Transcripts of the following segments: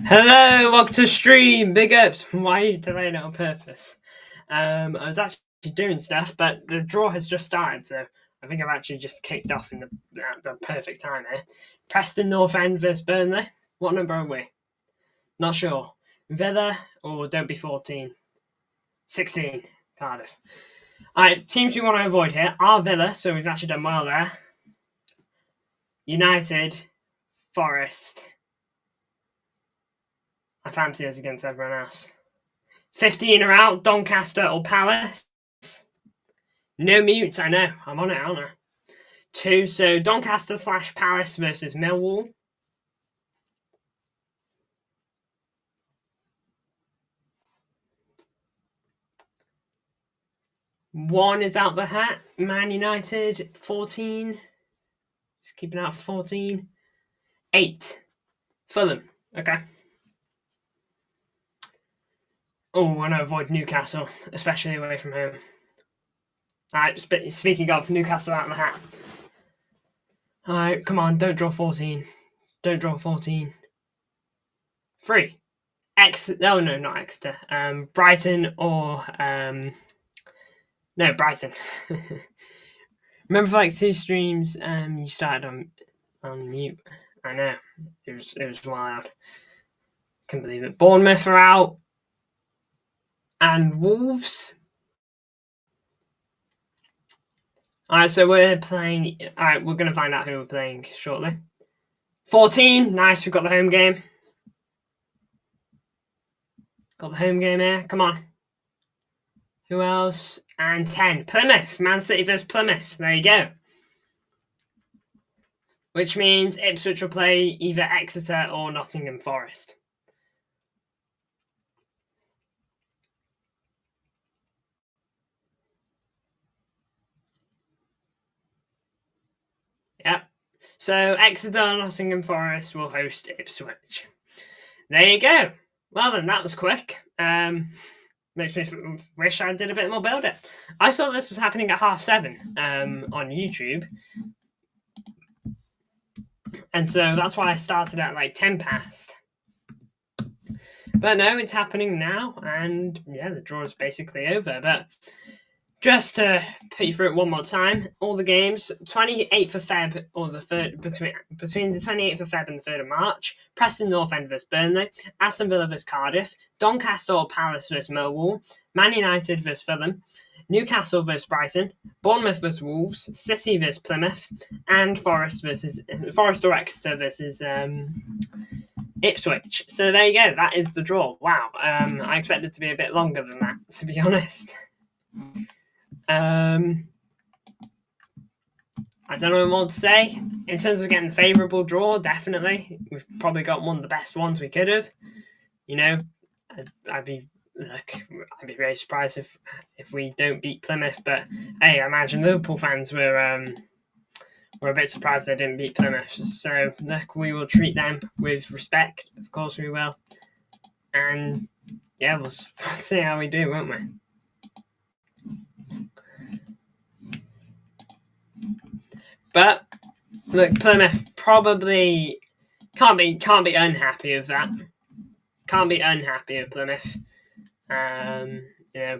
Hello, welcome to the stream. Big ups. Why are you delaying it on purpose? I was actually doing stuff, but the draw has just started, so I think I've actually just kicked off in the perfect time here. Preston North End versus Burnley. What number are we? Not sure. Villa or don't be 14? 16. Cardiff. Alright, teams we want to avoid here are Villa, so we've actually done well there. United, Forest. I fancy us against everyone else. 15 are out, Doncaster or Palace. No mutes, I know. I'm on it, aren't I? 2, so Doncaster / Palace versus Millwall. One is out the hat. Man United, 14. Just keeping out 14. 8. Fulham. Okay. Oh, I want to avoid Newcastle, especially away from home. Alright, speaking of Newcastle out of the hat. Alright, come on, don't draw 14. Don't draw 14. 3. No, not Exeter. Brighton or no, Brighton. Remember for like 2 streams, you started on mute. I know. It was wild. Couldn't believe it. Bournemouth are out. And Wolves. Alright, so we're playing. Alright, we're gonna find out who we're playing shortly. 14, nice, we've got the home game. Got the home game here. Come on. Who else? And 10. Plymouth. Man City versus Plymouth. There you go. Which means Ipswich will play either Exeter or Nottingham Forest. Yep. So Exeter or Nottingham Forest will host Ipswich. There you go. Well then, that was quick. Makes me wish I did a bit more build it. I saw this was happening at 7:30 on YouTube. And so that's why I started at like 10 past. But no, it's happening now. And yeah, the draw is basically over. But just to put you through it one more time, all the games, 28th of Feb or the 3rd, between the 28th of Feb and the 3rd of March, Preston North End versus Burnley, Aston Villa versus Cardiff, Doncaster or Palace versus Millwall, Man United versus Fulham, Newcastle versus Brighton, Bournemouth versus Wolves, City versus Plymouth, and Forest or Exeter versus Ipswich. So there you go. That is the draw. Wow. I expected it to be a bit longer than that, to be honest. I don't know what to say. In terms of getting the favourable draw, definitely. We've probably got one of the best ones we could have. You know, I'd be very surprised if we don't beat Plymouth. But hey, I imagine Liverpool fans were a bit surprised they didn't beat Plymouth. So look, we will treat them with respect. Of course we will. And yeah, we'll see how we do, won't we? But look, Plymouth probably can't be unhappy with that. Can't be unhappy with Plymouth. Yeah,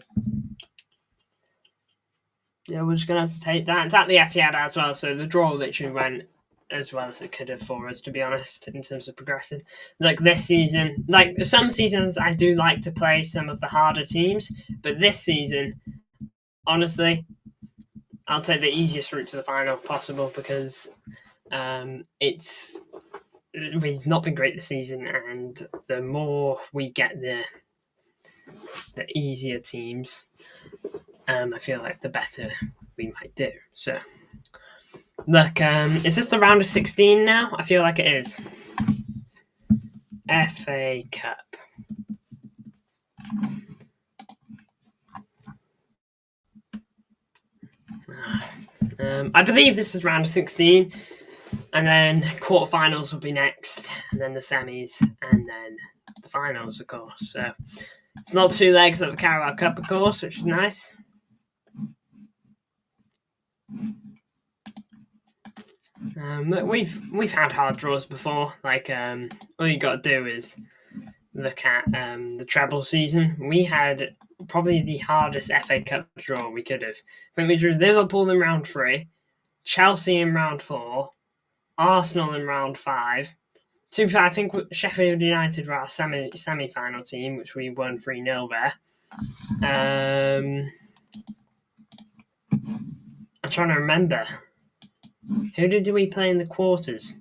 we're just gonna have to take that. It's at the Etihad as well, so the draw literally went as well as it could have for us, to be honest, in terms of progressing. Like this season, like some seasons, I do like to play some of the harder teams, but this season, honestly, I'll take the easiest route to the final possible because we've not been great this season, and the more we get the easier teams, I feel like the better we might do. So, look, is this the round of 16 now? I feel like it is. FA Cup. I believe this is round of 16, and then quarterfinals will be next, and then the semis, and then the finals, of course. So it's not 2 legs of the Carabao Cup, of course, which is nice. We've had hard draws before. Like all you got to do is look at the treble season, we had probably the hardest FA Cup draw we could have. I think we drew Liverpool in round 3, Chelsea in round 4, Arsenal in round 5. To be fair, I think Sheffield United were our semi-final team, which we won 3-0 there. I'm trying to remember. Who did we play in the quarters?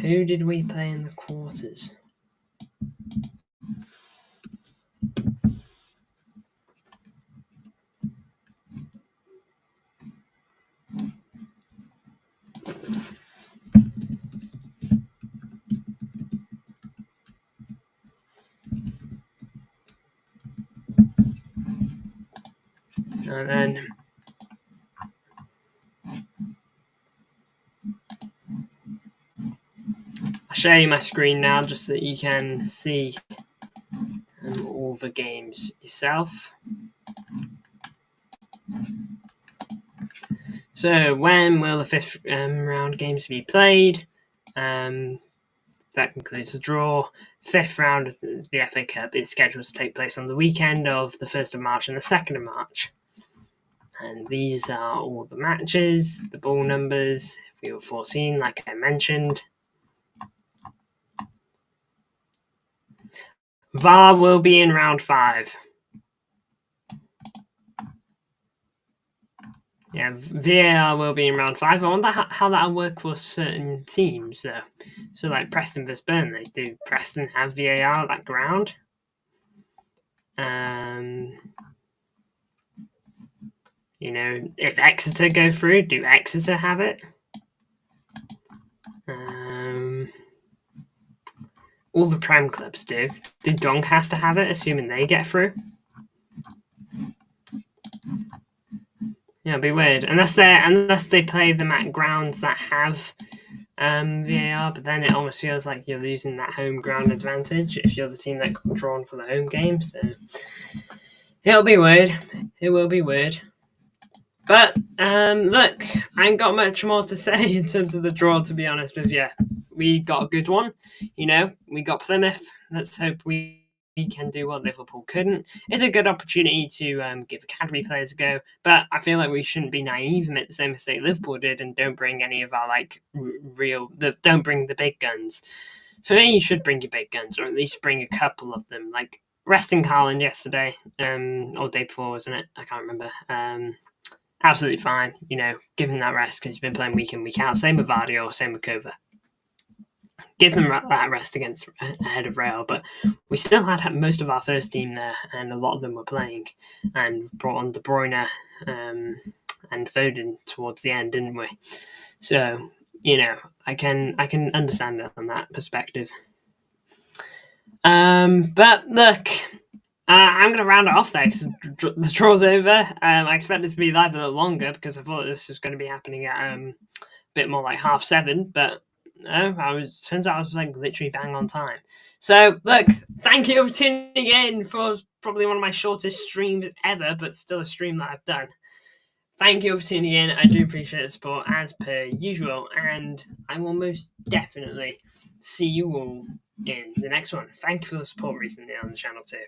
Who did we play in the quarters? And then I'll show you my screen now just so that you can see all the games yourself. So when will the 5th round games be played? That concludes the draw. 5th round of the FA Cup is scheduled to take place on the weekend of the 1st of March and the 2nd of March. And these are all the matches, the ball numbers, field 14, like I mentioned. VAR will be in round 5. Yeah, VAR will be in round 5. I wonder how that'll work for certain teams, though. So, like Preston vs Burnley, do Preston have VAR at that ground? If Exeter go through, do Exeter have it? All the Prem clubs do. Do Doncaster have it, assuming they get through? Yeah, it'd be weird. Unless they play them at grounds that have VAR, but then it almost feels like you're losing that home ground advantage if you're the team that got drawn for the home game. So it'll be weird. It will be weird. But look, I ain't got much more to say in terms of the draw, to be honest with you. We got a good one. We got Plymouth. Let's hope we can do what Liverpool couldn't. It's a good opportunity to give academy players a go, but I feel like we shouldn't be naive and make the same mistake Liverpool did and don't bring any of our don't bring the big guns. For me, you should bring your big guns, or at least bring a couple of them. Like resting Haaland yesterday, or day before, wasn't it? I can't remember. Absolutely fine. Give him that rest because he's been playing week in, week out. Same with Vardy or same with Kova. Give them that rest ahead of Real, but we still had most of our first team there, and a lot of them were playing, and brought on De Bruyne and Foden towards the end, didn't we? So I can understand it from that perspective. But look, I'm going to round it off there because the draw's over. I expect it to be live a little longer because I thought this was going to be happening at a bit more like 7:30, but no, turns out I was like literally bang on time. So look, thank you for tuning in for probably one of my shortest streams ever, but still a stream that I've done. Thank you for tuning in. I do appreciate the support as per usual, and I will most definitely see you all in the next one. Thank you for the support recently on the channel too.